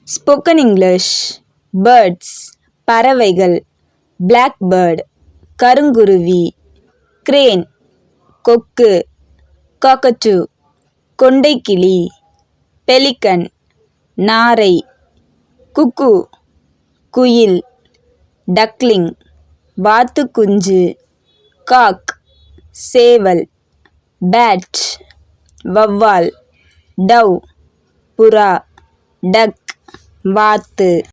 Spoken English. Birds பறவைகள். பிளாக்பேர்ட் கருங்குருவி. Crane கொக்கு. காக்கச்சு கொண்டைக்கிளி. Pelican நாரை. குக்கு குயில். டக்லிங் வாத்துக்குஞ்சு. காக் சேவல். பேட் வௌவால். டவ் புறா. டக் வாத்து.